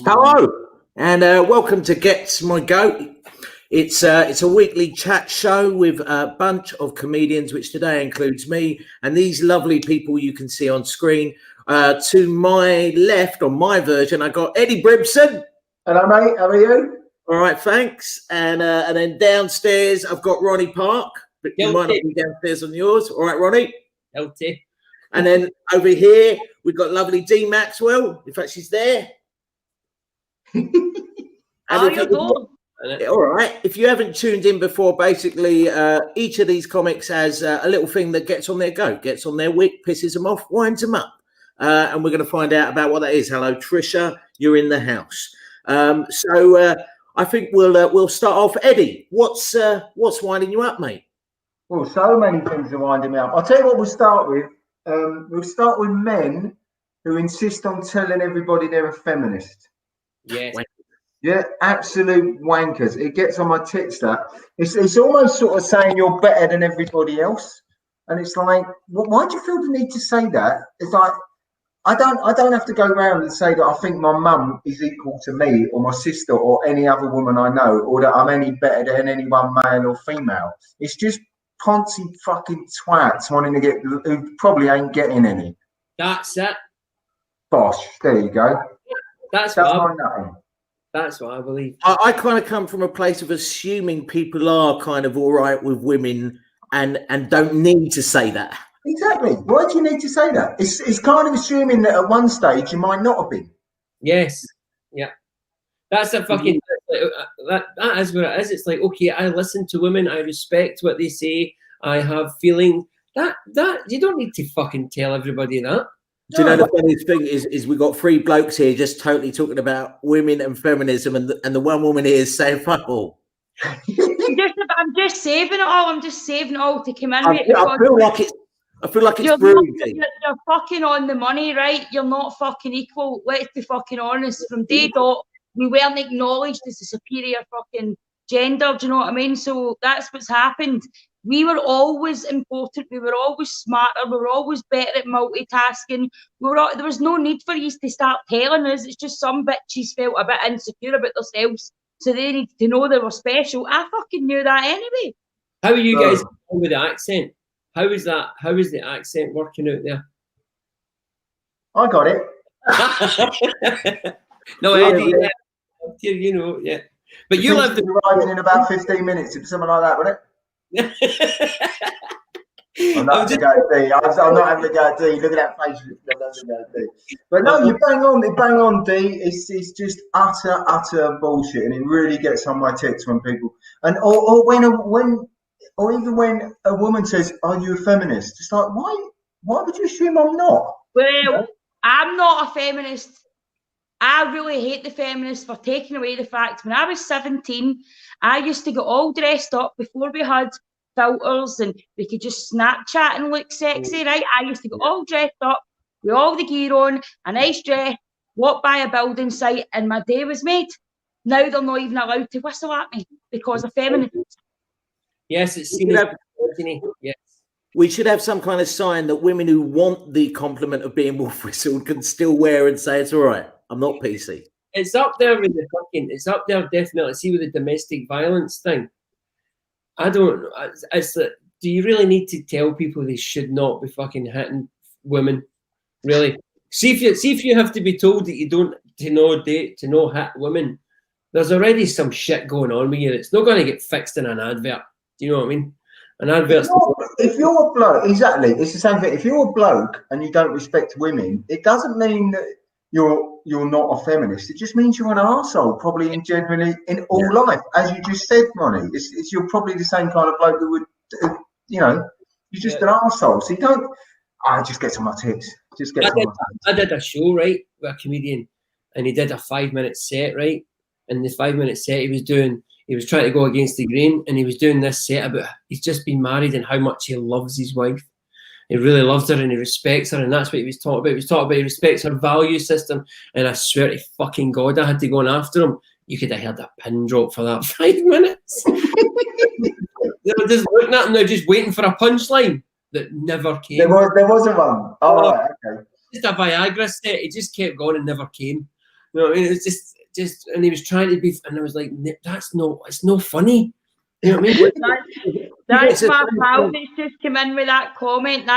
Hello, and welcome to Gets My Goat. It's a weekly chat show with a bunch of comedians, which today includes me and these lovely people you can see on screen. To my left, on my version, I got Eddie Bribson. Hello, mate. How are you? All right, thanks. And then downstairs, I've got Ronnie Park, but you might not be downstairs on yours. All right, Ronnie. Healthy. And then over here, we've got lovely Dee Maxwell. In fact, she's there. All right. If you haven't tuned in before, basically, each of these comics has a little thing that gets on their goat, gets on their wick, pisses them off, winds them up. And we're going to find out about what that is. Hello, Trisha. You're in the house. So I think we'll start off. Eddie, what's winding you up, mate? Well, so many things are winding me up. I'll tell you what we'll start with. We'll start with men who insist on telling everybody they're a feminist. Yes. Yeah, absolute wankers. It gets on my tits. That it's almost sort of saying you're better than everybody else, and it's like, why do you feel the need to say that? It's like I don't have to go around and say that I think my mum is equal to me or my sister or any other woman I know, or that I'm any better than anyone, male or female. It's just poncy fucking twats wanting to get who probably ain't getting any. That's it. Bosh. There you go. That's my what nothing. That's what I believe. I kind of come from a place of assuming people are kind of all right with women and don't need to say that. Exactly. Why do you need to say that? It's kind of assuming that at one stage you might not have been. Yes. Yeah. That's a fucking that is what it is. It's like, okay, I listen to women, I respect what they say, I have feeling. That you don't need to fucking tell everybody that. Do you know the funniest thing is we got three blokes here just totally talking about women and feminism, and the one woman here is saying fuck all. I'm just saving it all. I'm just saving it all to come in. I feel like it's brewing. You're fucking on the money, right? You're not fucking equal. Let's be fucking honest. From day dot, we weren't acknowledged as a superior fucking gender. Do you know what I mean? So that's what's happened. We were always important. We were always smarter. We were always better at multitasking. There was no need for you to start telling us. It's just some bitches felt a bit insecure about themselves, so they needed to know they were special. I fucking knew that anyway. How are you guys with the accent? How is that? How is the accent working out there? I got it. No, Eddie, you know, yeah. But you lived arriving in about 15 minutes, something like that, wouldn't it? I'm not having to go D. I'm not having to go D. Look at that face. I'm not having to go D. But no, you bang on D. It's just utter bullshit, and it really gets on my tits when people or even when a woman says, "Are you a feminist?" It's like, why would you assume I'm not? Well, I'm not a feminist. I really hate the feminists for taking away the fact when I was 17, I used to get all dressed up before we had filters and we could just Snapchat and look sexy, right? I used to get all dressed up with all the gear on, a nice dress, walk by a building site, and my day was made. Now they're not even allowed to whistle at me because of feminists. Yes, it's seen. Yes. We should have some kind of sign that women who want the compliment of being wolf whistled can still wear and say it's all right. I'm not PC. It's up there with the fucking. It's up there definitely. See with the domestic violence thing. I don't. It's like, do you really need to tell people they should not be fucking hitting women? Really? See if you have to be told that you don't to know hit women. There's already some shit going on with you. It's not going to get fixed in an advert. Do you know what I mean? An advert. If you're a bloke, exactly. It's the same thing. If you're a bloke and you don't respect women, it doesn't mean that you're not a feminist. It just means you're an arsehole, probably generally in all life, as you just said, Ronnie. It's you're probably the same kind of bloke that would, you're just an arsehole. So you don't. it just gets on my tits. Just gets on my tits. I did a show, right, with a comedian, and he did a 5-minute set, right? And the 5-minute set he was trying to go against the grain, and he was doing this set about he's just been married and how much he loves his wife. He really loves her and he respects her, and that's what he was talking about. He was talking about he respects her value system, and I swear to fucking God, I had to go on after him. You could have heard a pin drop for that 5 minutes. They were just looking at him, they're just waiting for a punchline that never came. There wasn't one. Oh, right, okay. Just a Viagra set. He just kept going and never came. You know what I mean? It was just, and he was trying to be, and I was like, it's no funny. You know what I mean? That's my pal that's just come in with that comment.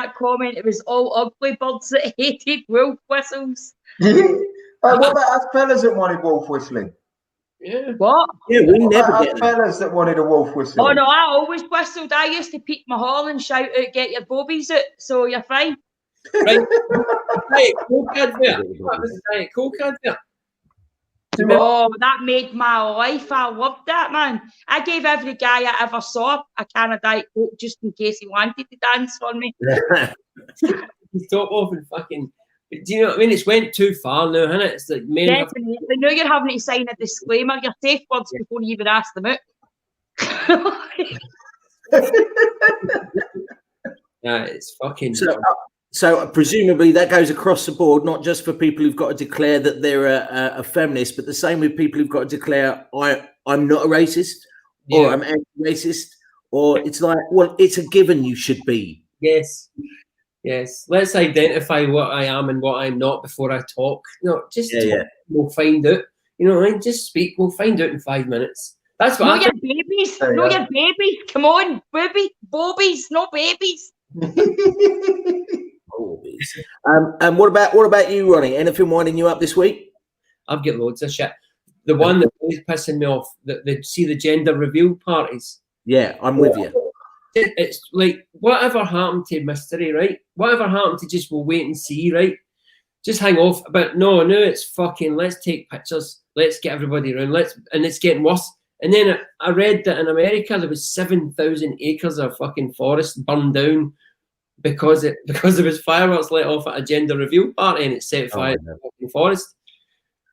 It was all ugly birds that hated wolf whistles. What about us fellas that wanted wolf whistling? Yeah. What? Yeah, we never us get fellas that wanted a wolf whistle. Oh no, I always whistled. I used to peek my hall and shout out, "Get your bobbies out!" So you're fine. Right. Diet Coke advert. What was the Diet Coke advert? Oh, that made my life. I loved that, man. I gave every guy I ever saw a can of Diet Coke just in case he wanted to dance for me. You top off and fucking. Do you know what I mean? It's went too far now, hasn't it? It's like men Definitely. I know you're having to sign a disclaimer, your safe words before you even ask them out. Yeah, it's fucking. So presumably that goes across the board, not just for people who've got to declare that they're a feminist, but the same with people who've got to declare I'm not a racist or I'm anti-racist, or it's like, well, it's a given you should be. Yes. Let's identify what I am and what I'm not before I talk. No, just talk. We'll find out. You know what I mean? Just speak. We'll find out in 5 minutes. That's what. Your babies. No, your babies. Come on, bobbies, no babies. And what about you, Ronnie? Anything winding you up this week? I've got loads of shit. The one that is pissing me off, see the gender reveal parties. Yeah, I'm with you. It's like, whatever happened to mystery, right? Whatever happened to just we'll wait and see, right? Just hang off. But no, it's fucking, let's take pictures. Let's get everybody around. And it's getting worse. And then I read that in America there was 7,000 acres of fucking forest burned down because there was fireworks let off at a gender reveal party and it set fire to the fucking forest.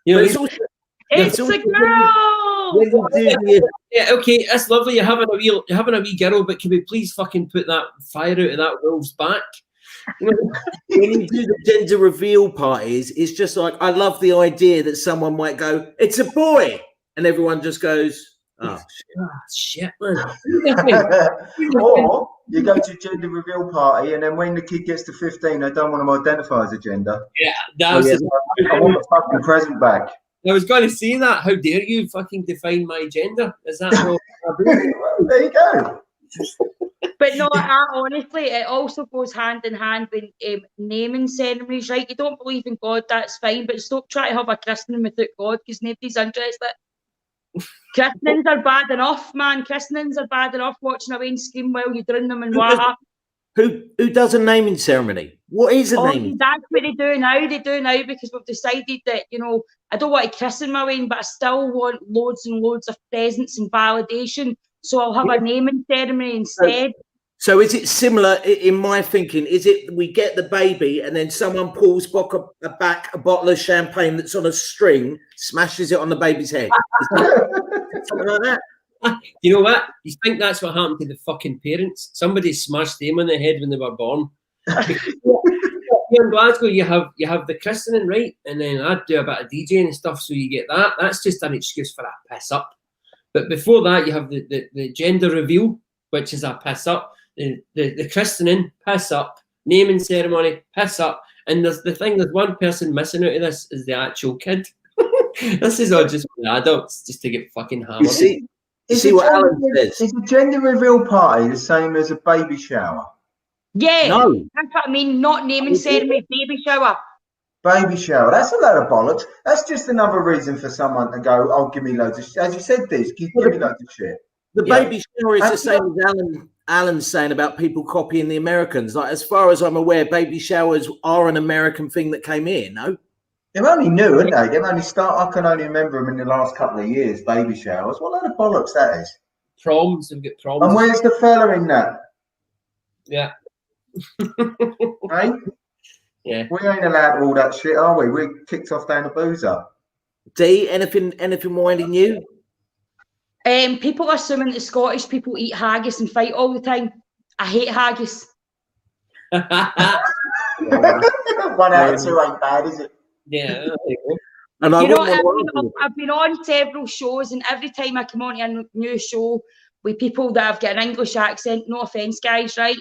You know, it's a girl. Yeah, okay, that's lovely. You're having a wee girl, but can we please fucking put that fire out of that wolf's back? You know, when you do the gender reveal parties, it's just like, I love the idea that someone might go, "It's a boy," and everyone just goes, "Oh shit, man." Or you go to a gender reveal party, and then when the kid gets to 15, they don't want to identify as a gender. Yeah, that was. I want the fucking present back. I was going to say that. How dare you fucking define my gender? Is that how? There you go. But no, honestly, it also goes hand in hand with naming ceremonies, right? You don't believe in God, that's fine, but stop trying to have a christening without God because nobody's interested. Christenings are bad enough, man. Christenings are bad enough. Watching a wee scream while you drown them in water. Who does a naming ceremony? What is a naming? That's what they do now. They do now because we've decided that, you know, I don't want to christen my ween, but I still want loads and loads of presents and validation. So I'll have a naming ceremony instead. So is it similar in my thinking? Is it we get the baby and then someone pulls back a bottle of champagne that's on a string, smashes it on the baby's head? Something like that? You know what? You think that's what happened to the fucking parents? Somebody smashed them on the head when they were born. Here in Glasgow, you have the christening, right? And then I'd do a bit of DJing and stuff, so you get that. That's just an excuse for a piss up. But before that, you have the gender reveal, which is a piss up. The christening, piss up. Naming ceremony, piss up. And there's one person missing out of this is the actual kid. This is all just for the adults, just to get fucking hammered. You see what Alan says? Is a gender reveal party the same as a baby shower? Yeah, no. That's what I mean. Not naming ceremony, baby shower. Baby shower. That's a load of bollocks. That's just another reason for someone to go, "Oh, give me loads of shit." As you said, this, give me loads of shit. The baby shower is the same as Alan's saying about people copying the Americans. Like, as far as I'm aware, baby showers are an American thing that came here. No. They're only new, aren't they? They've only I can only remember them in the last couple of years, baby showers. What load of bollocks that is. Proms, we've got proms. And where's the fella in that? Yeah. Hey? Yeah. We ain't allowed all that shit, are we? We're kicked off down the boozer. D, anything winding you? People are assuming that Scottish people eat haggis and fight all the time. I hate haggis. 1 out of 2 ain't bad, is it? Yeah. And You know, I've been on several shows, and every time I come on to a new show with people that have got an English accent, no offence, guys, right?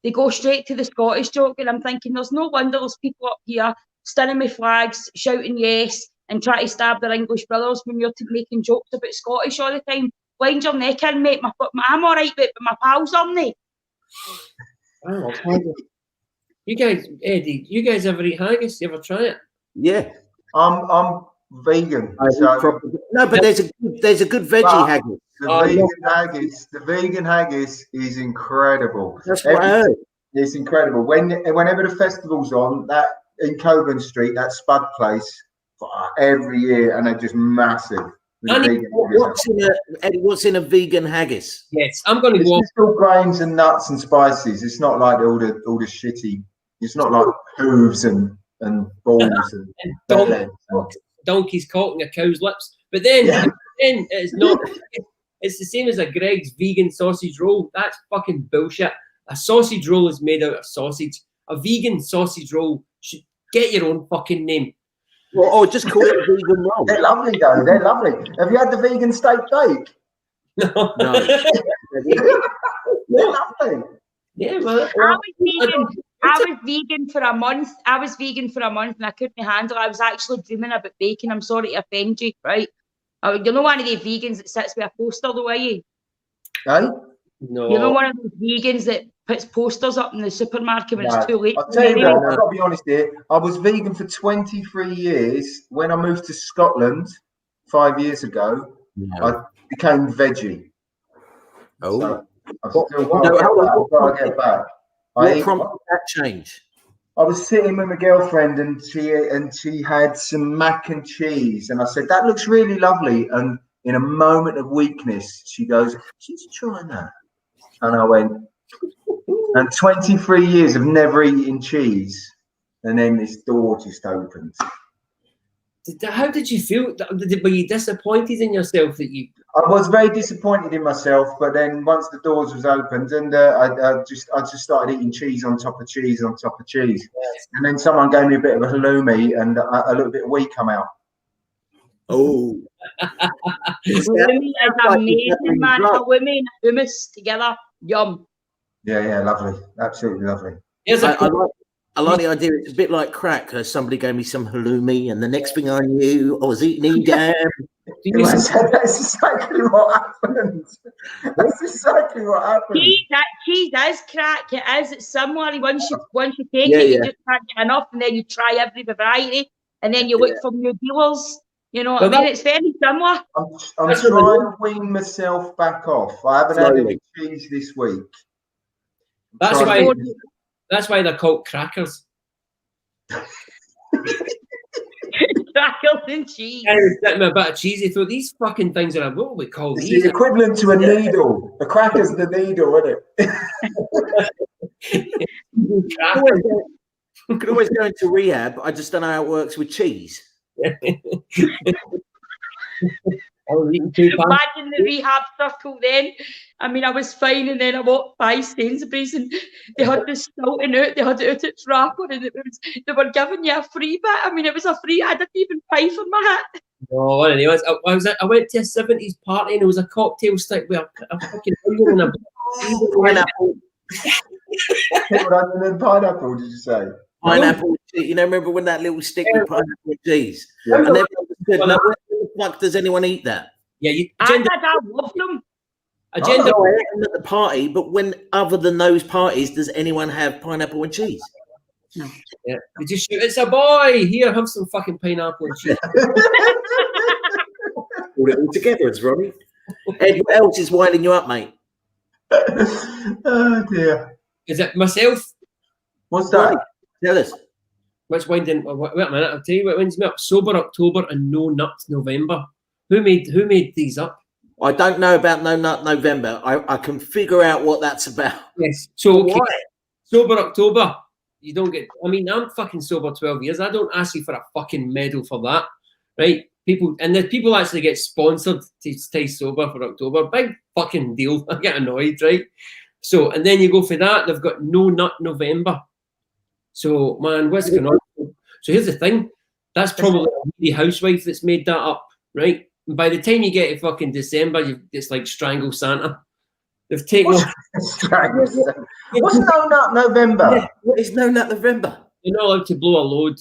They go straight to the Scottish joke, and I'm thinking, there's no wonder there's people up here stunning me flags, shouting yes, and trying to stab their English brothers when you're making jokes about Scottish all the time. Wind your neck in, mate. I'm all right, but my pals on me. Oh, you guys, Eddie, you guys ever eat haggis? You ever try it? Yeah. I'm vegan. No, but there's a good veggie haggis. The vegan haggis is incredible. That's what I heard. It's incredible. Whenever the festival's on, that in Coburn Street, that Spud place, every year, and they're just massive. What's in a vegan haggis? Yes, I'm going to go. It's still grains and nuts and spices. It's not like all the shitty. It's not like hooves and balls and donkey's cock and a cow's lips. But then it's not. It's the same as a Greg's vegan sausage roll. That's fucking bullshit. A sausage roll is made out of sausage. A vegan sausage roll should get your own fucking name. Or just call it a vegan roll. They're lovely though. They're lovely. Have you had the vegan steak bake? No. They're lovely. Yeah, well, I was vegan for a month. And I couldn't handle it. I was actually dreaming about baking. I'm sorry to offend you, right? You're not one of the vegans that sits with a poster, though, are you? Hey? No. You're not one of those vegans that puts posters up in the supermarket when it's too late. I'll tell you what, I've got to be honest here. I was vegan for 23 years. When I moved to Scotland 5 years ago, I became veggie. Oh. So I've still got to get back. What prompted that change? I was sitting with my girlfriend and she had some mac and cheese, and I said, that looks really lovely. And in a moment of weakness, she goes, she's trying that. And I went, and 23 years of never eating cheese, and then this door just opened. How did you feel? Were you disappointed in yourself that you? I was very disappointed in myself, but then once the doors was opened, and I just started eating cheese on top of cheese on top of cheese, and then someone gave me a bit of a halloumi, and a little bit of wheat come out. Oh, Halloumi is amazing, man. Halloumi and hummus together, yum. Yeah, lovely, absolutely lovely. I like the idea. It's a bit like crack. Somebody gave me some halloumi, and the next thing I knew, I was eating Edam. That's exactly what happened. That's exactly what happened. Cheese is crack. It is. It's similar. Once you take it, you just can't get enough, and then you try every variety, and then you look for new dealers. You know what I mean? It's very similar. I'm trying to wean myself back off. I haven't had any cheese this week. That's why they're called crackers. Crackers and cheese. I was sitting a bit of cheesy. Thought these fucking things are what we call it's these. the equivalent to a needle. The cracker's the needle, isn't it? You could always go into rehab. I just don't know how it works with cheese. Imagine the rehab circle then. I mean, I was fine, and then I walked by Sainsbury's, and they had this Stilton out. They had it out its wrapper, and they were giving you a free bit. I mean, it was a free. I didn't even pay for my hat. No, anyways, I went to a 70s party, and it was a cocktail stick with a fucking onion and a pineapple. Onion and pineapple, did you say? Pineapple. You know, remember when that little stick with pineapple and cheese? Yeah. And everyone said, "No, where the fuck does anyone eat that?" Yeah, I love them. Agenda at the party, but when other than those parties, does anyone have pineapple and cheese? No. Yeah, they just shoot. It's a boy. Here, have some fucking pineapple and cheese. All it all together, it's Ronnie. Ed, what else is winding you up, mate? Oh dear. Is it myself? What's that? Tell us. What's winding? Wait a minute. I'll tell you what winds me up. Sober October and No Nuts November. Who made these up? I don't know about No Nut November. I can figure out what that's about. Yes. So Sober October. You don't get. I mean, I'm fucking sober 12 years. I don't ask you for a fucking medal for that, right? People actually get sponsored to stay sober for October. Big fucking deal. I get annoyed, right? So, and then you go for that. They've got No Nut November. So, man, what's going on? So here's the thing. That's probably a lady housewife that's made that up, right? And by the time you get to fucking December, it's like Strangle Santa. They've taken off. What's No Nut November? Yeah, what is No Nut November? You're not allowed to blow a load.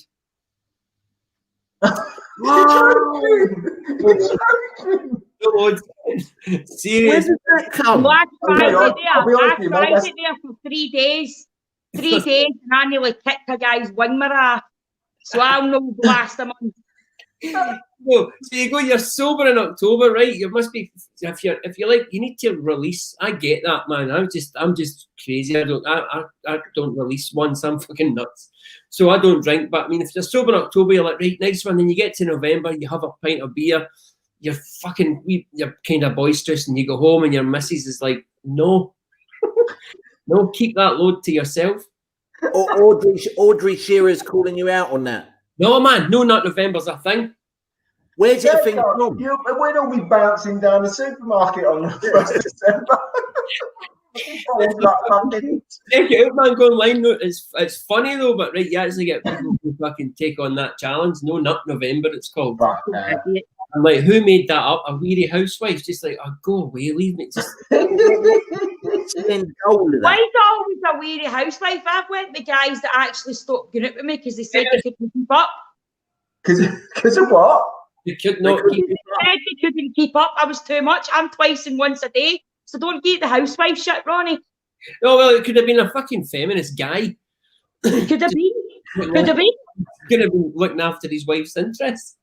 Seriously. Where did that come? Well, I tried it there for 3 days. 3 days, and I nearly kicked a guy's wing mirror. So I'll know the last a month. No, so you go, you're sober in October, right? You must be, if you're like, you need to release. I get that, man. I'm just crazy. I don't release once. I'm fucking nuts. So I don't drink. But I mean, if you're sober in October, you're like, right, next one. Then you get to November, you have a pint of beer. You're kind of boisterous, and you go home, and your missus is like, no, no, keep that load to yourself. Audrey Shearer's calling you out on that. No, man, No Nut November's a thing. Where's it a thing from? We'd all be bouncing down the supermarket on the 1st of December. Check it out, man. Go online. It's funny though, but right, you actually get people who fucking take on that challenge. No Nut November, it's called. I'm like, who made that up? A weary housewife, just like, oh, go away, leave me. Just Why is it always a weary housewife? I've went with guys that actually stopped going out with me because they said they couldn't keep up. Because of what? You could not keep up. They couldn't keep up. I was too much. I'm twice and once a day. So don't get the housewife shit, Ronnie. Oh, well, it could have been a fucking feminist guy. Could have been. Could have been. Could have been looking after his wife's interests.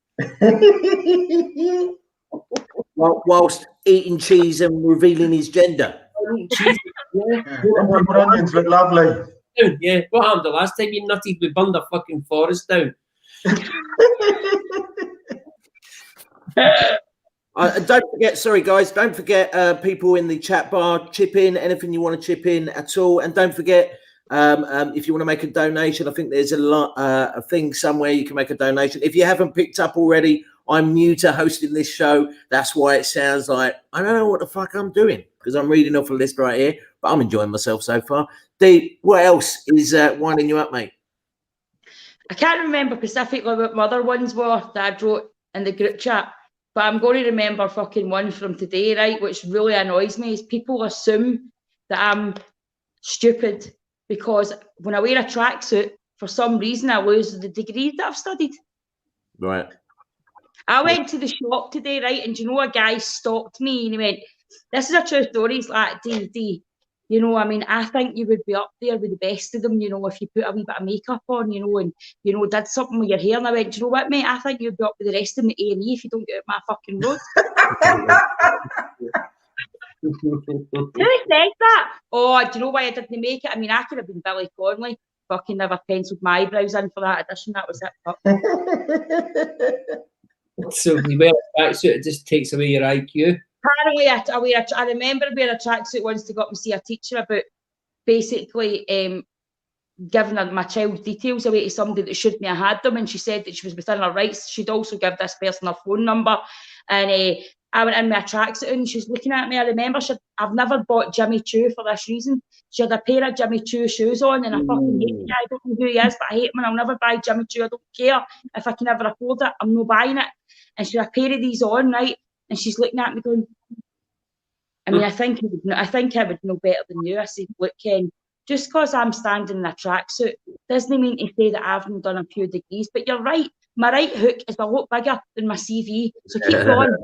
Whilst eating cheese and revealing his gender. Onions look lovely. Yeah, what happened the last time you nutted? We burned a fucking forest down. Don't forget, sorry guys, don't forget people in the chat bar, chip in anything you want to chip in at all, and don't forget if you want to make a donation, I think there's a thing somewhere you can make a donation. If you haven't picked up already, I'm new to hosting this show. That's why it sounds like I don't know what the fuck I'm doing because I'm reading off a list right here, but I'm enjoying myself so far. Dee, what else is winding you up, mate? I can't remember specifically what my other ones were that I wrote in the group chat, but I'm going to remember fucking one from today, right? Which really annoys me is people assume that I'm stupid because when I wear a tracksuit, for some reason I lose the degree that I've studied. Right. I went to the shop today, right? And you know, a guy stopped me and he went, "This is a true story." He's like, "Dee, you know, I mean, I think you would be up there with the best of them, you know, if you put a wee bit of makeup on, you know, and, you know, did something with your hair." And I went, "Do you know what, mate? I think you'd be up with the rest of them at A&E if you don't get out my fucking road." Who said that? Oh, do you know why I didn't make it? I mean, I could have been Billy Connolly. Fucking never penciled my eyebrows in for that edition. That was it. So if you wear a tracksuit, it just takes away your IQ. Apparently, I remember wearing a tracksuit once to go up and see a teacher about basically giving my child's details away to somebody that shouldn't have had them, and she said that she was within her rights. She'd also give this person her phone number, and I went in with a tracksuit and she was looking at me. I remember I've never bought Jimmy Choo for this reason. She had a pair of Jimmy Choo shoes on, and I fucking hate the guy. I don't know who he is, but I hate him, and I'll never buy Jimmy Choo. I don't care if I can ever afford it. I'm not buying it. And she had a pair of these on, right? And she's looking at me going, I mean, I think I would know better than you. I said, "Look, Ken, just because I'm standing in a tracksuit doesn't mean to say that I haven't done a few degrees. But you're right. My right hook is a lot bigger than my CV. So keep going."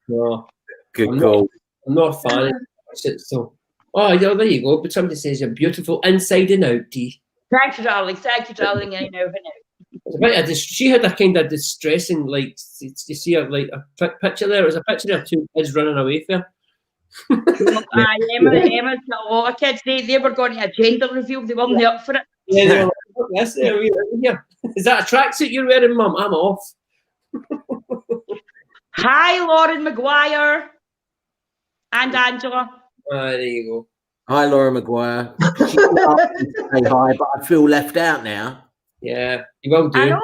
No, good call. I'm not a fan. So, oh, yeah, there you go. But somebody says you're beautiful inside and out, Dee. Thank you, darling. Thank you, darling. I know. She had a kind of distressing, like, you see her, like, a picture there. It was a picture of two kids running away from her. Emma's got a lot of kids. They were going to a gender reveal. They weren't up for it. Yeah, they were like, "Yes, here. Is that a tracksuit you're wearing, Mum? I'm off." Hi, Lauren McGuire. And Angela. There you go. Hi, Laura Maguire. She asked me to say hi, but I feel left out now. Yeah, you will do. I know.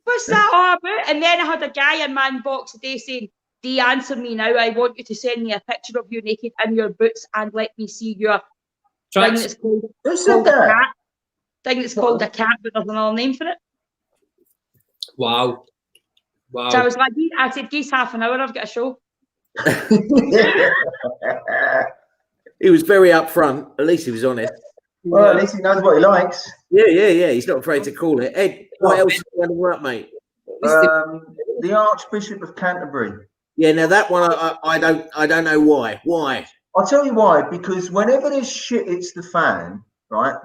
What's that all about? And then I had a guy in my inbox today saying, "Do answer me now? I want you to send me a picture of you naked in your boots and let me see your thing that's called a cat. Thing that's called a cat, but there's another name for it." Wow. Wow. So I was like, I said, "Geese half an hour, I've got a show." He was very upfront. At least he was honest. Well, at least he knows what he likes. Yeah. He's not afraid to call it. Ed, what else are you up, mate? The Archbishop of Canterbury. Yeah, now that one I don't know why. Why? I'll tell you why. Because whenever there's shit hits the fan, right?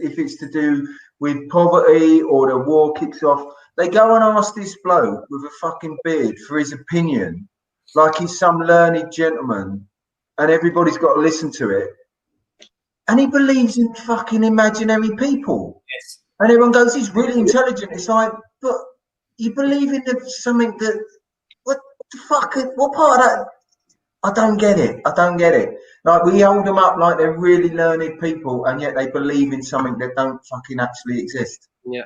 If it's to do with poverty or the war kicks off, they go and ask this bloke with a fucking beard for his opinion, like he's some learned gentleman, and everybody's got to listen to it. And he believes in fucking imaginary people. Yes. And everyone goes, he's really intelligent. It's like, but you believe in something that, what the fuck, what part of that? I don't get it. Like, we hold them up like they're really learned people, and yet they believe in something that don't fucking actually exist. Yeah.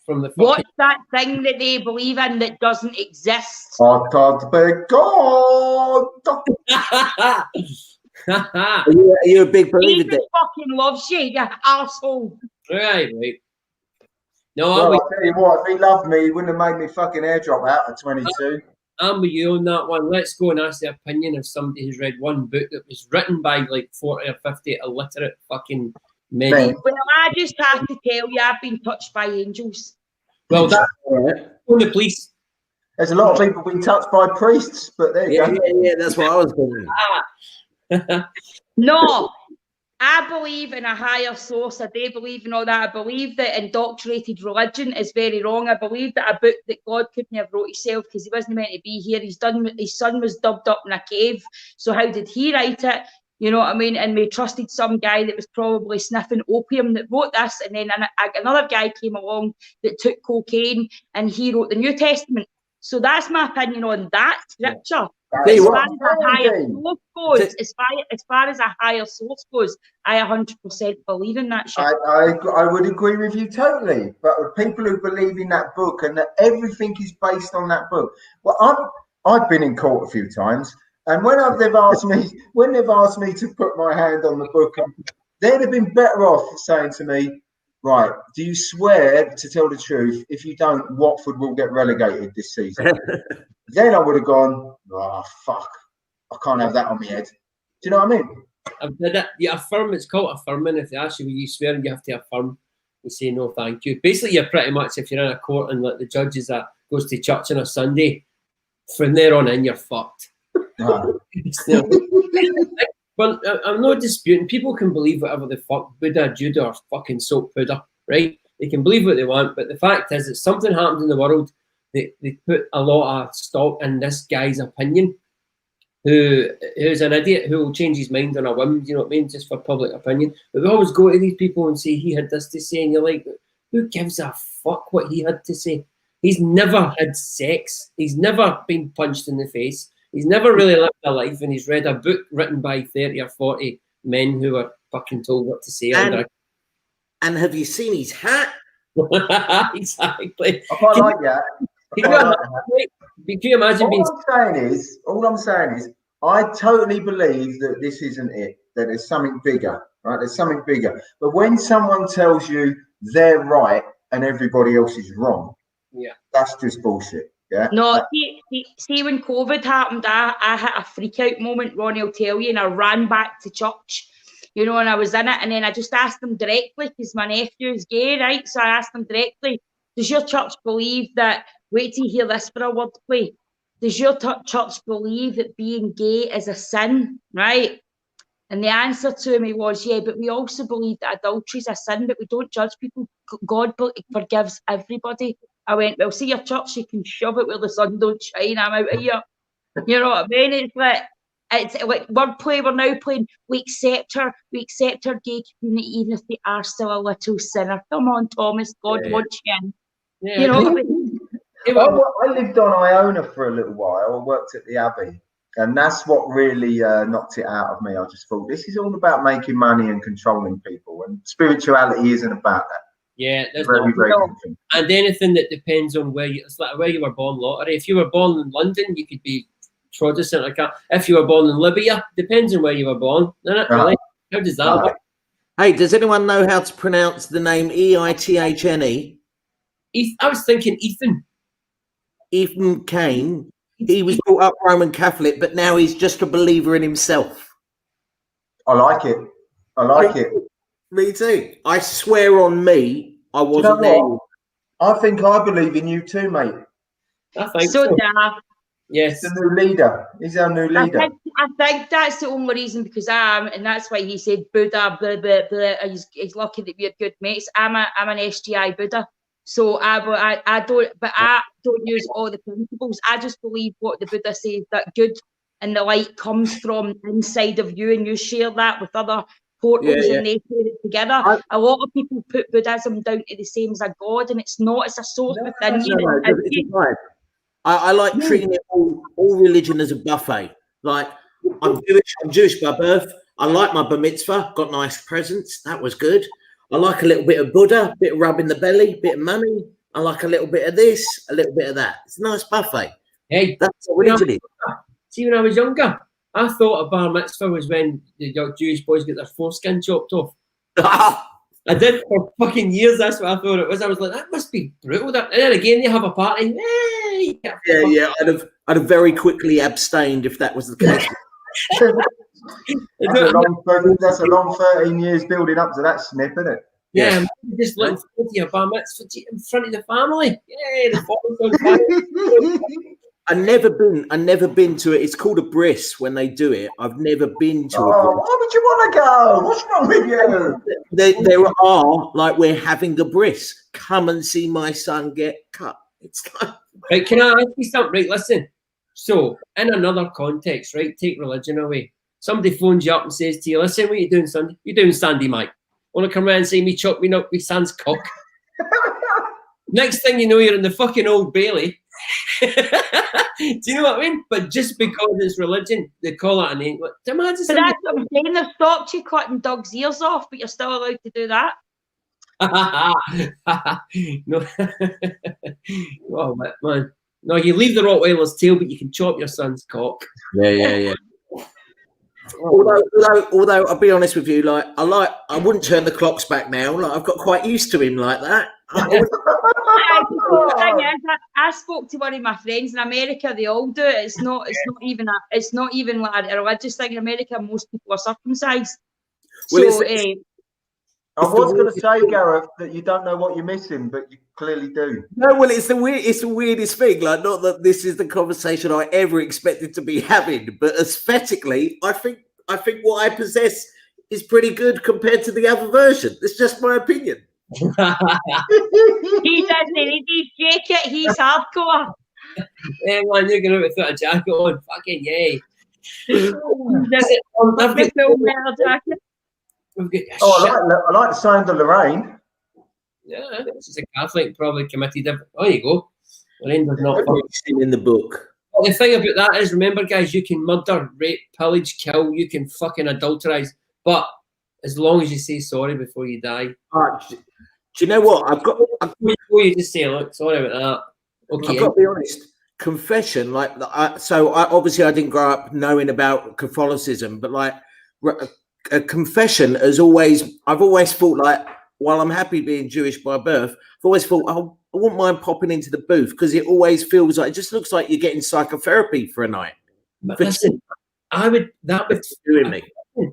From the What's that thing that they believe in that doesn't exist? I can't be God. Are you a big believer? David fucking loves you, you arsehole. Right. No, Well, I'll tell you what, if he loved me, he wouldn't have made me fucking airdrop out at 22. I'm with you on that one. Let's go and ask the opinion of somebody who's read one book that was written by like 40 or 50 illiterate fucking men. Well, I just have to tell you, I've been touched by angels. Well, that's on the police. There's a lot of people being touched by priests, but there you go. Yeah, that's what I was thinking. No, I believe in a higher source. I do believe in all that. I believe that indoctrinated religion is very wrong. I believe that a book that God couldn't have wrote himself because he wasn't meant to be here. His son was dubbed up in a cave. So how did he write it? You know what I mean? And we trusted some guy that was probably sniffing opium that wrote this. And then another guy came along that took cocaine and he wrote the New Testament. So that's my opinion on that scripture. As far as a higher source goes, as far as a higher source goes, I 100% believe in that shit. I would agree with you totally. But with people who believe in that book and that everything is based on that book. Well, I've been in court a few times, and when they've asked me to put my hand on the book, they'd have been better off saying to me, right, do you swear to tell the truth? If you don't, Watford will get relegated this season. Then I would have gone, oh, fuck, I can't have that on my head. Do you know what I mean? I've did it. You affirm, it's called affirming. If they ask you, will you swear, and you have to affirm and say no, thank you. Basically, you're pretty much, if you're in a court and like the judge is that goes to church on a Sunday, from there on in, you're fucked. But I'm not disputing. People can believe whatever the fuck, Buddha, Judah, or fucking soap powder, right? They can believe what they want, but the fact is that something happens in the world. They put a lot of stock in this guy's opinion, who's an idiot who will change his mind on a whim, you know what I mean, just for public opinion. But we always go to these people and say he had this to say, and you're like, who gives a fuck what he had to say? He's never had sex. He's never been punched in the face. He's never really lived a life, and he's read a book written by 30 or 40 men who are fucking told what to say. And have you seen his hat? Exactly. I quite like that. Can you imagine being... All I'm saying is, I totally believe that this isn't it, that there's something bigger, right? There's something bigger. But when someone tells you they're right and everybody else is wrong, yeah, that's just bullshit. Yeah. No, see when COVID happened, I had a freak out moment, Ronnie will tell you, and I ran back to church, you know, and I was in it, and then I just asked them directly, because my nephew is gay, right? So I asked them directly, does your church believe that, wait till you hear this for a wordplay, does your church believe that being gay is a sin, right? And the answer to me was, yeah, but we also believe that adultery is a sin, but we don't judge people. God forgives everybody. I went, well, see your church, you can shove it where the sun don't shine. I'm out of here. You know what I mean? It's like wordplay. We're now playing, we accept our gay community, even if they are still a little sinner. Come on, Thomas, God wants you in. Yeah, you know what I mean? I lived on Iona for a little while. I worked at the Abbey. And that's what really knocked it out of me. I just thought, this is all about making money and controlling people, and spirituality isn't about that. Yeah, there's Very, very no. different. And anything that depends on where you, it's like where you were born, lottery. If you were born in London, you could be Protestant like that. If you were born in Libya, depends on where you were born, doesn't it? Really? How does that work? Hey, does anyone know how to pronounce the name Eithne? I was thinking Ethan. Ethan Kane. He was brought up Roman Catholic, but now he's just a believer in himself. I like it. I like it. Me too. I swear on me, I wasn't there. I think I believe in you too, mate. I think so. Yes. The new leader. He's our new leader. I think that's the only reason, because and that's why he said Buddha, blah, blah, blah. He's lucky that we're good mates. I'm an SGI Buddha. So I don't use all the principles. I just believe what the Buddha says, that good and the light comes from inside of you, and you share that with other portals, and they share it together. A lot of people put Buddhism down to the same as a god, and it's not. It's a source within you. It's a vibe. I like treating it all religion as a buffet. Like, I'm Jewish by birth. I like my bar mitzvah, got nice presents. That was good. I like a little bit of Buddha, bit of rub in the belly, bit of money. I like a little bit of this, a little bit of that. It's a nice buffet. Hey, that's what religion is. See, when I was younger, I thought a bar mitzvah was when the Jewish boys get their foreskin chopped off. I did for fucking years. That's what I thought it was. I was like, that must be brutal. And then again, they have a party. Yeah. I'd have very quickly abstained if that was the case. That's a long 13 years building up to that snip, isn't it? Yeah, just looking forward to your bar mitzvah in front of the family. Yeah, the father's on I've never been to it. It's called a bris when they do it. I've never been to a bris. Why would you want to go? What's wrong with you? There are, like, we're having a bris. Come and see my son get cut. It's like... Right, can I ask you something? Right, listen. So, in another context, right, take religion away. Somebody phones you up and says to you, listen, what are you doing Sunday? You're doing Sandy, Mike. Want to come around and see me chop me up with son's cock? Next thing you know, you're in the fucking Old Bailey. Do you know what I mean? But just because it's religion, they call it a name. But that's what I'm saying. They've stopped you cutting dogs' ears off, but you're still allowed to do that. No. Oh, man. No, you leave the Rottweiler's tail, but you can chop your son's cock. Yeah. Although I'll be honest with you, I wouldn't turn the clocks back now. Like, I've got quite used to him like that. I spoke to one of my friends in America. They all do it. It's not even like a religious thing in America. Most people are circumcised. Well, I was going to say, Gareth, that you don't know what you're missing, but you clearly do. No, well, it's the weirdest thing. Like, not that this is the conversation I ever expected to be having, but aesthetically, I think what I possess is pretty good compared to the other version. It's just my opinion. He doesn't need his jacket. He's hardcore. Yeah, man, you're going to put a jacket on. Fucking yay. I like the sound of Lorraine. Yeah, she's a Catholic, probably committed. Oh, you go. Lorraine does not. In the book. Well, the thing about that is, remember, guys, you can murder, rape, pillage, kill. You can fucking adulterize, but as long as you say sorry before you die. Do you know what? Before you just say, look, sorry about that. Okay. I've got to be honest. Confession, obviously I didn't grow up knowing about Catholicism, but like a confession has I've always thought, like, while I'm happy being Jewish by birth, I've always thought, I wouldn't mind popping into the booth, because it always feels like, it just looks like you're getting psychotherapy for a night. But listen, that would doing me.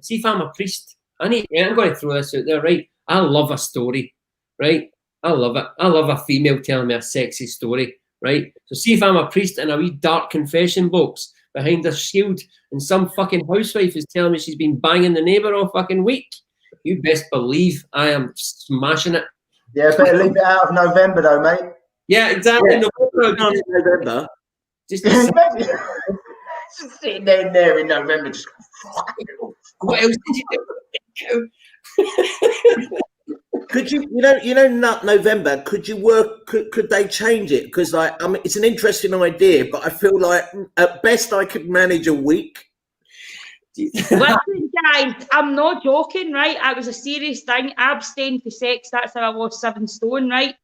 See, if I'm a priest, I'm going to throw this out there, right? I love a story, right? I love it. I love a female telling me a sexy story, right? So see if I'm a priest in a wee dark confession box behind a shield, and some fucking housewife is telling me she's been banging the neighbour all fucking week. You best believe I am smashing it. Yeah, better leave it out of November though, mate. Yeah, exactly. Yeah. November. Just sitting there in November, just what else did you do? Could you Nut November? Could you work? Could they change it? Because it's an interesting idea, but I feel like at best I could manage a week. Listen, guys, I'm not joking, right? I was a serious thing. I abstained for sex. That's how I lost 7 stone, right?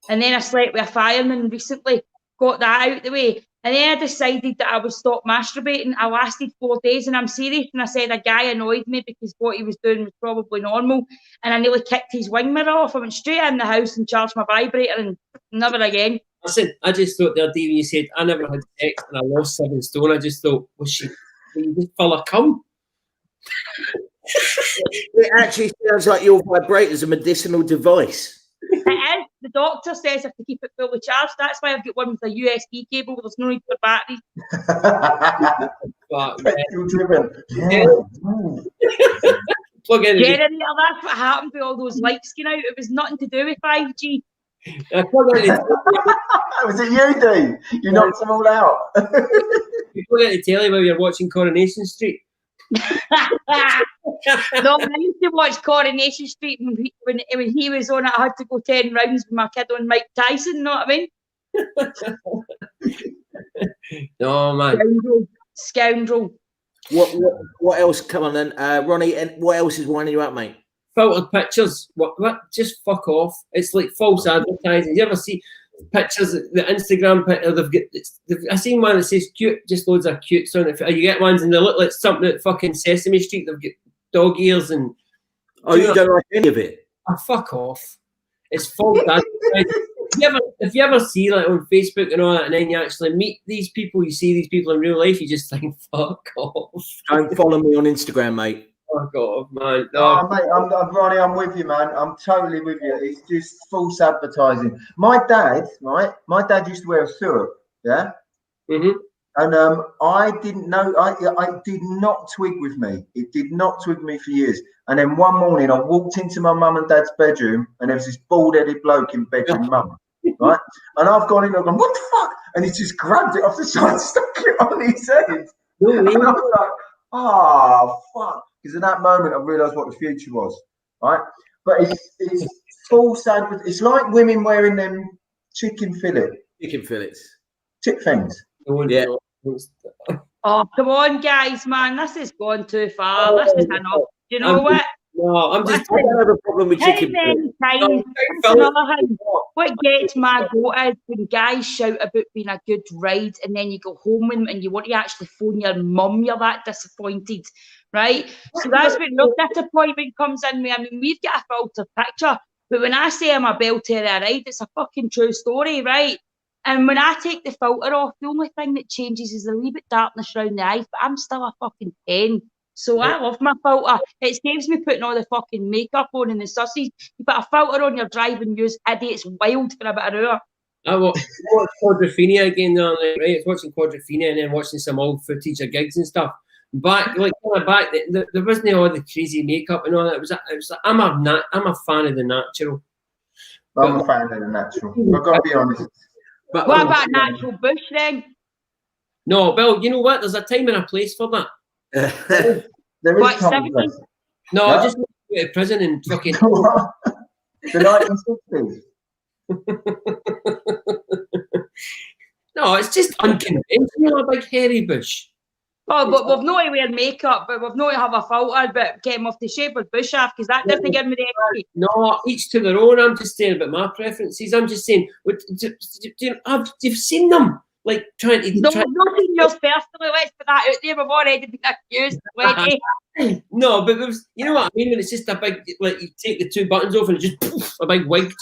And then I slept with a fireman recently. Got that out the way. And then I decided that I would stop masturbating. I lasted 4 days, and I'm serious. And I said a guy annoyed me because what he was doing was probably normal. And I nearly kicked his wing mirror off. I went straight in the house and charged my vibrator, and never again. Listen, I just thought the other day when you said I never had sex and I lost 7 stone, I just thought, was she just full of cum? It actually sounds like your vibrator's a medicinal device. It is. The doctor says I have to keep it fully charged. That's why I've got one with a USB cable. There's no need for batteries. Petrol driven. Plug in. Generator, that's what happened with all those lights going out. It was nothing to do with 5G. Was it you, D? You knocked them all out. You plug in the telly while you're watching Coronation Street. No, I used to watch Coronation Street when he was on it. I had to go 10 rounds with my kid on Mike Tyson. Know what I mean? No, man. Scoundrel. What else? Come on then, Ronnie. And what else is winding you up, mate? Filtered pictures. What? Just fuck off. It's like false advertising. You ever see pictures? The Instagram picture. I seen one that says cute. Just loads of cutes on it. You get ones and they look like something at fucking Sesame Street. They've got dog ears and. Oh, you don't like any of it? Oh, fuck off. It's false advertising. If you ever see like on Facebook and all that, and then you actually meet these people, you see these people in real life, you just think, fuck off. Don't follow me on Instagram, mate. Fuck off, man. No. Oh, mate, Ronnie, I'm with you, man. I'm totally with you. It's just false advertising. My dad, right? My dad used to wear a suit, yeah? Mm-hmm. And I didn't know, I did not twig with me. It did not twig me for years. And then one morning I walked into my mum and dad's bedroom and there was this bald-headed bloke in bed with mum, right? And I've gone in and gone, what the fuck? And he just grabbed it off the side and stuck it on his head. And I was like, oh, fuck. Because in that moment I realised what the future was, right? But it's false advertising. It's like women wearing them chicken fillets. Tit things. Yeah. Oh, come on, guys, man. This has gone too far. This is enough. You know what? No, I don't have a problem with chicken fillets. What gets my goat is when guys shout about being a good ride and then you go home and you want to actually phone your mum, you're that disappointed, right? So that's when real disappointment comes in with. I mean, we've got a filtered picture, but when I say I'm a belter of a ride, it's a fucking true story, right? And when I take the filter off, the only thing that changes is a wee bit darkness around the eyes, but I'm still a fucking 10. So I love my filter. It saves me putting all the fucking makeup on and the sussies. You put a filter on your driving use, idiots wild for about an hour. I watched Quadrophenia again the other night, right? I was watching Quadrophenia and then watching some old footage of gigs and stuff. There wasn't all the crazy makeup and all that. It was I'm a fan of the natural. I'm a fan of the natural. I've got to be honest. But what about natural bush then? No, Bill, you know what? There's a time and a place for that. There is time. No, I just went to prison and fucking. The 1960s. No, it's just unconventional, a big hairy bush. Oh, but we've not to wear makeup, but we've not to have a filter, but get him off the shape of bush off because that doesn't give me the energy. No, each to their own. I'm just saying about my preferences. I'm just saying, you've seen them like trying to. No, not in yours personally. Let's put that out there. We've already been accused. No, but it was, you know what I mean? When it's just a big, like you take the 2 buttons off and it's just poof, a big wig.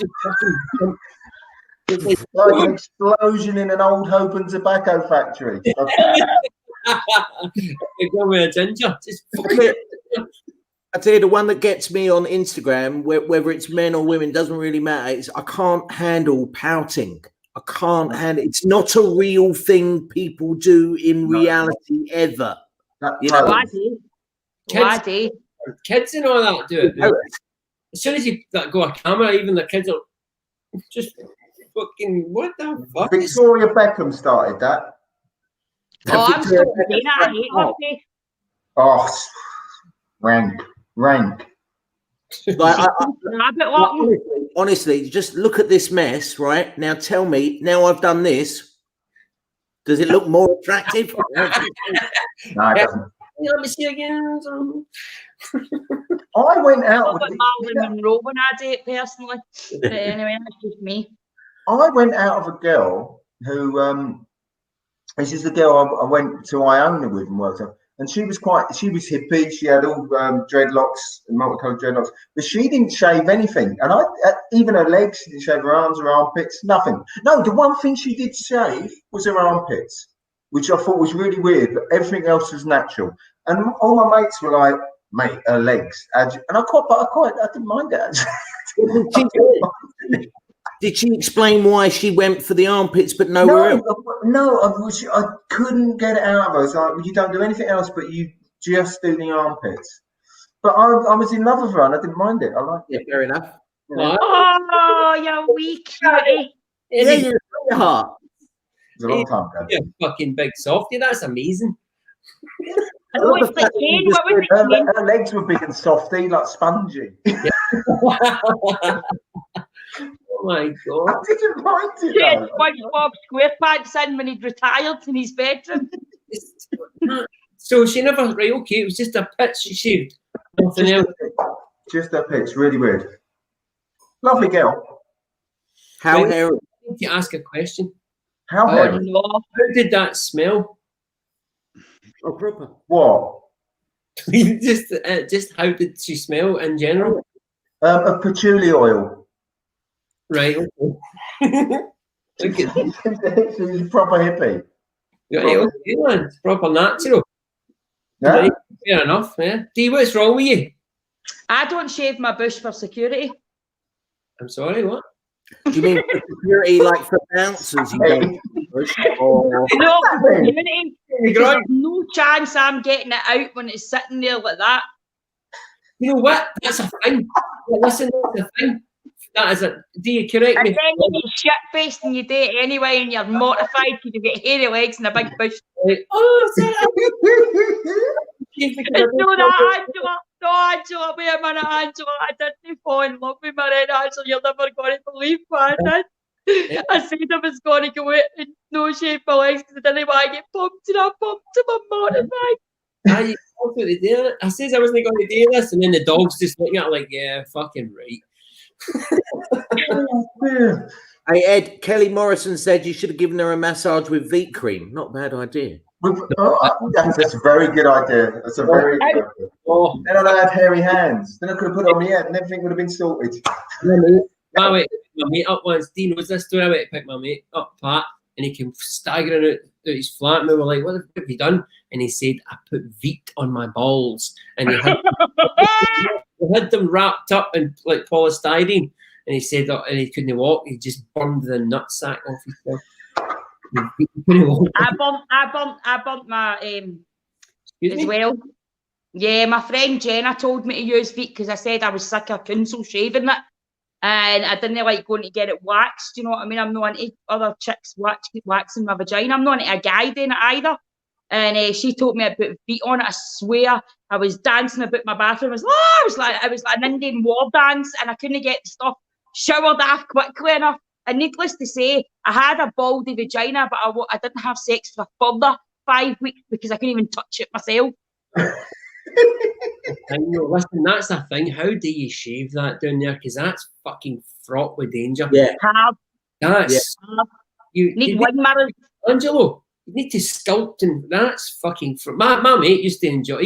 It's like an explosion in an old Hope and Tobacco factory. You go with a ginger. I tell you, the one that gets me on Instagram, whether it's men or women, doesn't really matter. I can't handle pouting. I can't handle. It's not a real thing people do in reality ever. You know? Kids and all that do it. As soon as you go a camera, even the kids are just fucking. What the fuck? Victoria Beckham started that. Oh, I'm so saying that. I hate her face. Oh, rank. Like, rabbit walking. honestly, just look at this mess, right? Now tell me, now I've done this, does it look more attractive? No, it doesn't. Let me see again. I went out But Marilyn Monroe when I did it personally. But anyway, that's just me. I went out of a girl who this is the girl I went to Iona with and worked on, and she was hippie. She had all dreadlocks and multicolored dreadlocks, but she didn't shave anything. And even her legs, she didn't shave her arms, her armpits, nothing. No, the one thing she did shave was her armpits, which I thought was really weird. But everything else was natural. And all my mates were like, "Mate, her legs," and I didn't mind it. Did she explain why she went for the armpits but nowhere else? No, I couldn't get it out of her. It's like, well, you don't do anything else, but you just do the armpits. But I was in love with her and I didn't mind it. I liked it. Fair enough. What? Oh, you wee cutie. Yeah, your heart. It was a long time ago. You're a fucking big softie. That's amazing. I know it's like Kane. What was it, Kane? Her legs were big and softy, like spongy. Oh my God. I didn't mind it. Yeah, Though. SpongeBob SquarePants in when he'd retired in his bedroom. So she never, right, okay, it was just a pit she shaved. Nothing else. Just her pitch, really weird. Lovely girl. How Right. hairy? I need to ask a question. How Oh, hairy? no. How did that smell? Oh, proper. What? just how did she smell in general? Of patchouli oil. Right, okay. Look at She's a proper hippie. right, okay, man. It's proper natural. Yeah? Right, fair enough, yeah. Dee, what's wrong with you? I don't shave my bush for security. I'm sorry, what? Do you mean for security, like for bouncers? You don't or No, for community. You Because there's no chance I'm getting it out when it's sitting there like that. know what? That's a thing. Listen, that's a thing. That is a. Do you correct And me? then you get shit-faced and you do it anyway and you're mortified because you get hairy legs and a big bush. Oh, sorry. It's no that, Angela. No, Angela, wait a minute, Angela. I didn't fall in love with my red Angela. You're never going to believe what I did. I said I was going to go out and no shave my legs because I didn't want to get bumped and I bumped and I'm mortified. I says I wasn't going to do this, and then the dog's just looking at it like, yeah, fucking right. Hey Ed, Kelly Morrison said you should have given her a massage with Veet cream. Not a bad idea. That's a very good idea. That's a very good idea. Oh, Then I'd have hairy hands. Then I could have put it on my head and everything would have been sorted. I went to pick my mate up once. Dean knows this story. I went to pick my mate up, Pat, and he came staggering out his flat, and we were like, "What the fuck have you done?" And he said, "I put Veet on my balls," and he had them wrapped up in like polystyrene. And he said that, and he couldn't walk. He just burned the nutsack off himself. I bumped my as well. Yeah, my friend Jenna told me to use Veet because I said I was sick of council shaving it. And I didn't like going to get it waxed, you know what I mean? I'm not into other chicks waxing my vagina. I'm not into a guy doing it either. And she told me I put Veet on it. I swear, I was dancing about my bathroom. I was like an Indian war dance, and I couldn't get the stuff showered off quickly enough. And needless to say, I had a baldy vagina, but I didn't have sex for a further 5 weeks because I couldn't even touch it myself. I know, listen, that's the thing. How do you shave that down there? Because that's fucking fraught with danger. Yeah. Hard. That's you Need wind mirrors. Angelo, you need to sculpt, and that's fucking. My mate used to enjoy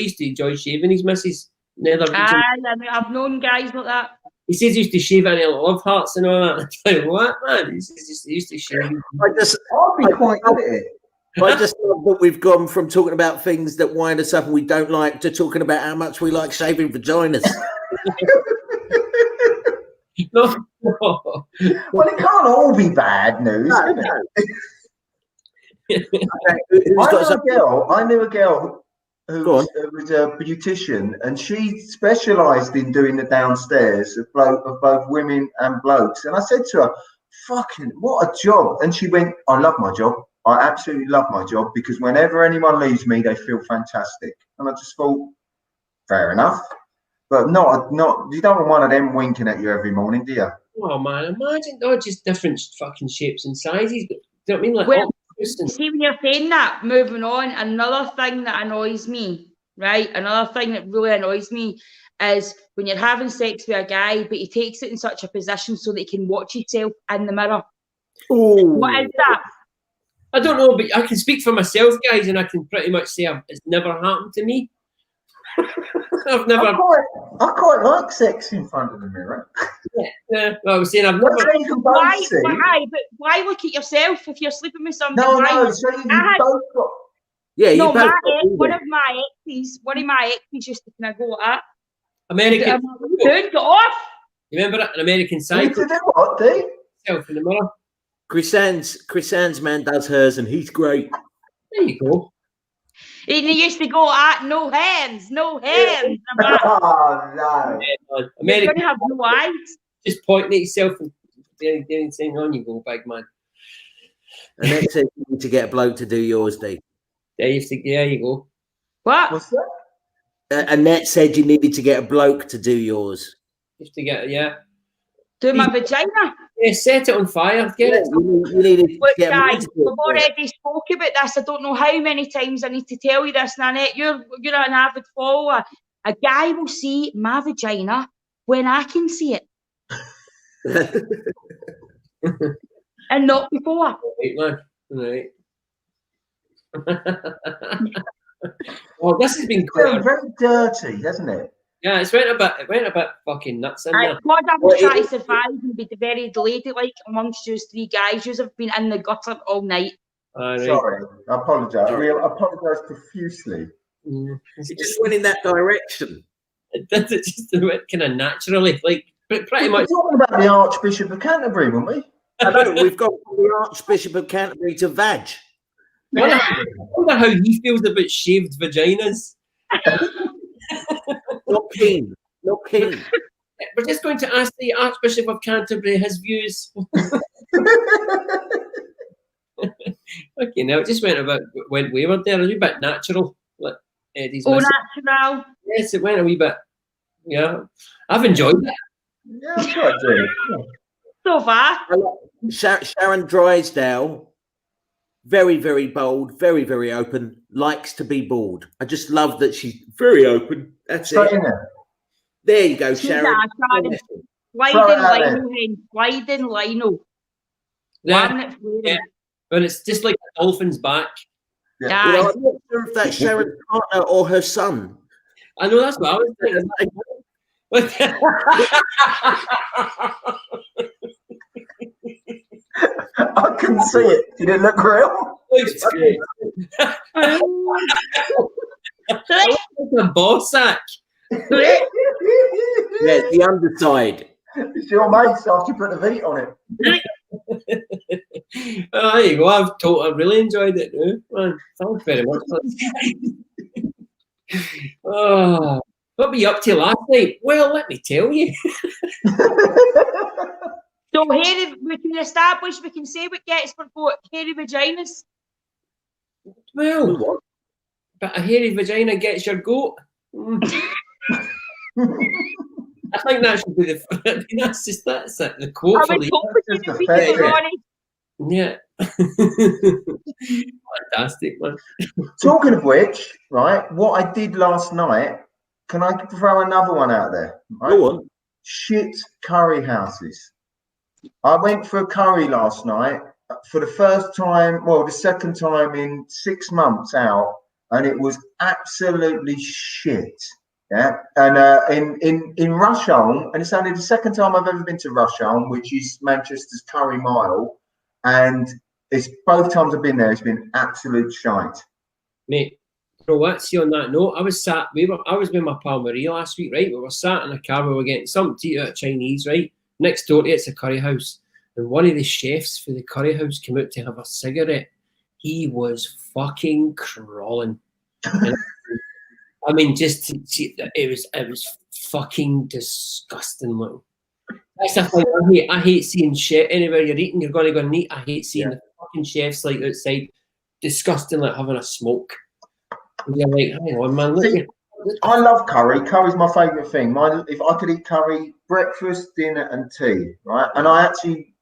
shaving his missus. I've known guys like that. He says he used to shave any love hearts and all that. It's like, what, man? He used to shave. I'll be quite good at it. I just love that we've gone from talking about things that wind us up and we don't like to talking about how much we like shaving vaginas. No. Well, it can't all be bad news, can it? I knew a girl who was a beautician, and she specialised in doing the downstairs of both women and blokes. And I said to her, "Fucking what a job!" And she went, "I love my job. I absolutely love my job because whenever anyone leaves me, they feel fantastic." And I just thought, fair enough. But not. You don't want one of them winking at you every morning, do you? Oh man, imagine just different fucking shapes and sizes. Do you know what I mean? Like, well, see, when you're saying that, moving on, another thing that annoys me, right? Another thing that really annoys me is when you're having sex with a guy, but he takes it in such a position so that he can watch himself in the mirror. Ooh. What is that? I don't know, but I can speak for myself, guys, and I can pretty much say it's never happened to me. I've never. I quite like sex in front of the mirror. Yeah. Well, I was saying I've never. Why look at yourself if you're sleeping with somebody? No. So you both got. Yeah, you no, both. One of my exes used to kind of go at American. Dude, get off! You remember that? An American Psycho? You to do what, Dave? Self in the mirror. Chris Ann's man does hers, and he's great. There you go. And he used to go at no hands. Oh no! American. You're gonna have no eyes. Just pointing at yourself and saying, "On you go, big man." And then said you need to get a bloke to do yours, Dave. There you go. What? What's that? Annette said you needed to get a bloke to do yours. Just to get Do my vagina? Yeah, set it on fire. Get it. You needed to Look, get guys, we've already spoke about this. I don't know how many times I need to tell you this, Nanette. You're an avid follower. A guy will see my vagina when I can see it. And not before. Right, man. Right. Well, this has been quite very dirty, hasn't it? Yeah, it went a bit fucking nuts in there. God, I was trying to survive and be very ladylike amongst you three guys. You have been in the gutter all night. Right. Sorry, I apologise. I apologise profusely. It just went in that direction. It did. It just went kind of naturally, like pretty much. We were talking about the Archbishop of Canterbury, weren't we? I know, we've got the Archbishop of Canterbury to vag. I wonder how he feels about shaved vaginas. Not keen. We're just going to ask the Archbishop of Canterbury his views. Okay, now it just went wayward there, a wee bit natural. Like Eddie's natural. Yes, it went a wee bit. Yeah, I've enjoyed it. Yeah, I'm sure I do. So far. Sharon Drysdale, very, very bold, very, very open, likes to be bored. I just love that she's very open. That's it. There you go, Sharon. Sliding Lionel. Yeah. But it's just like a dolphin's back. Yeah. I'm not sure if that's Sharon's partner or her son. I know, that's what I was thinking. I couldn't see it. Did it look real? Looks great. Like a ball sack. Yeah, the underside. It's your mates after you put the V on it. Oh, there you go. I really enjoyed it. Man, thanks very much. Oh, what were you up to last night? Well, let me tell you. So hairy, we can establish, we can say what gets for hairy vaginas. Well, but a hairy vagina gets your goat. I think that should be that's it, the quote for the yeah. Fantastic, man. Talking of which, right, what I did last night, can I throw another one out there? Right? Go on. Shit curry houses. I went for a curry last night for the first time, well, the second time in 6 months out, and it was absolutely shit. Yeah, and in Rusholme, and it's only the second time I've ever been to Rusholme, which is Manchester's Curry Mile, and it's both times I've been there, it's been absolute shite. Mate, you know what? See, on that note, I was with my pal Marie last week, right? We were sat in a car, we were getting something to eat out of Chinese, right? Next door to it's a curry house, and one of the chefs for the curry house came out to have a cigarette. He was fucking crawling. I mean, just to see, it was fucking disgusting. Look, that's the thing. I hate seeing chef anywhere you're eating. You're going to go and eat. I hate seeing the fucking chefs like outside, disgusting, like having a smoke. And you're like, hang on, man, look, you're I love curry. Curry's my favourite thing. If I could eat curry, breakfast, dinner, and tea, right? And I actually,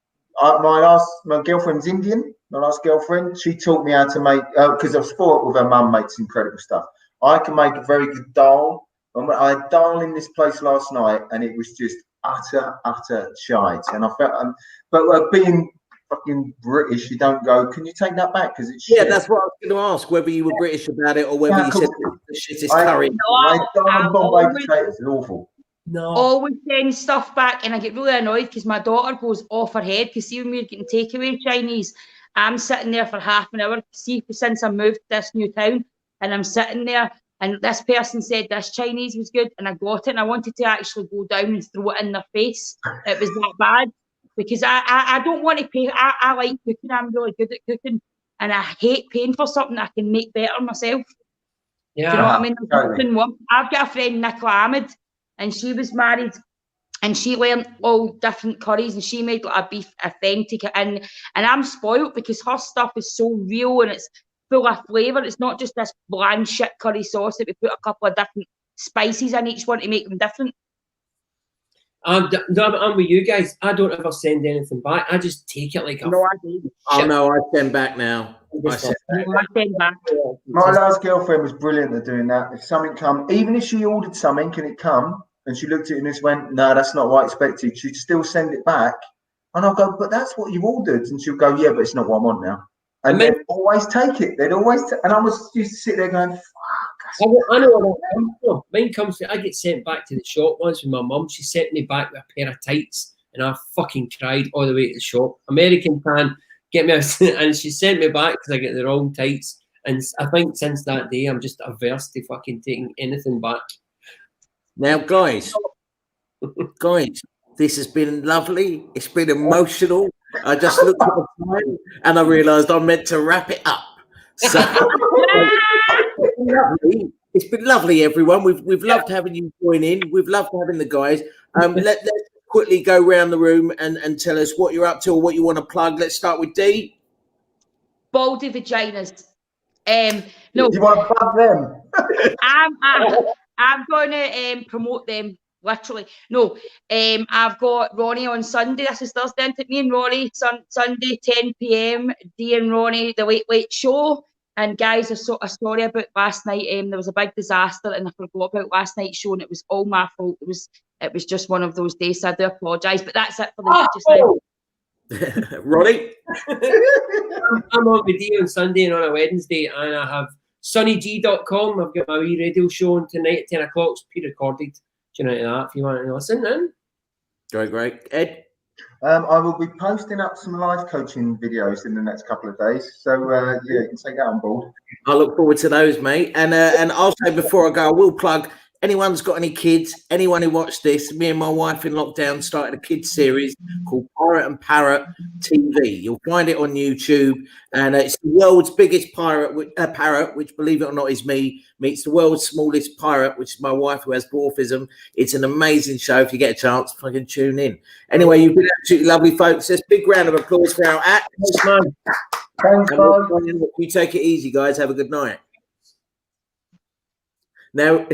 my girlfriend's Indian. My last girlfriend, she taught me how to make, because I was spoiled with her mum makes incredible stuff. I can make a very good dal. I had dal in this place last night, and it was just utter shite. And I felt, but being fucking British, you don't go, can you take that back? Because it's shit. That's what I was going to ask, whether you were British about it or whether you said the shit is curry. I dal Bombay potatoes are awful. No. Always send stuff back, and I get really annoyed because my daughter goes off her head. Because see, when we're getting takeaway Chinese, I'm sitting there for half an hour. See, since I moved to this new town, and I'm sitting there, and this person said this Chinese was good, and I got it, and I wanted to actually go down and throw it in their face. It was that bad, because I don't want to pay. I like cooking. I'm really good at cooking, and I hate paying for something I can make better myself. Yeah. Do you know what I mean? Totally. I've got a friend, Nicola Ahmed, and she was married, and she learned all different curries, and she made like a beef authentic, and I'm spoiled because her stuff is so real and it's full of flavour. It's not just this bland shit curry sauce that we put a couple of different spices in each one to make them different. I'm with you guys. I don't ever send anything back. I just take it like a... No, I do. Oh, no, I send back now. I send back. My last girlfriend was brilliant at doing that. If something come, even if she ordered something and it come, and she looked at it and just went, no, that's not what I expected, she'd still send it back. And I'll go, but that's what you ordered. And she'll go, yeah, but it's not what I want now. And they'd always take it. They'd always, and I was used to sit there going, fuck. I know where that comes from. Mine comes from, I get sent back to the shop once with my mum. She sent me back with a pair of tights, and I fucking cried all the way to the shop. American fan, get me out, and she sent me back because I get the wrong tights. And I think since that day, I'm just averse to fucking taking anything back. Now, guys, this has been lovely. It's been emotional. I just looked at the time and I realised I meant to wrap it up. So it's been lovely, everyone. We've loved having you join in. We've loved having the guys. Let's quickly go around the room and tell us what you're up to or what you want to plug. Let's start with D. Baldy vaginas. No, you want to plug them? I'm going to promote them, literally. No, I've got Ronnie on Sunday. This is Thursday, isn't it? Me and Ronnie, Sunday, 10 p.m. D and Ronnie, the Late Show. And guys, a story about last night. There was a big disaster, and I forgot about last night's show, and it was all my fault. It was just one of those days, so I do apologise. But that's it for the night just now. Ronnie? I'm on with D on Sunday and on a Wednesday, and I have sunnyg.com. I've got my wee radio show on tonight at 10 o'clock. It's pre-recorded. Do you know that if you want to listen in? Great. Ed? I will be posting up some life coaching videos in the next couple of days. So, yeah, you can take that on board. I look forward to those, mate. And I'll say before I go, I will plug, anyone's got any kids, anyone who watched this, me and my wife in lockdown started a kids series called Pirate and Parrot TV. You'll find it on YouTube, and it's the world's biggest parrot, which, believe it or not, is me, meets the world's smallest pirate, which is my wife who has dwarfism. It's an amazing show. If you get a chance, fucking tune in. Anyway, you've been absolutely lovely, folks. Let's big round of applause for our act. Thanks, man. You take it easy, guys. Have a good night. Now...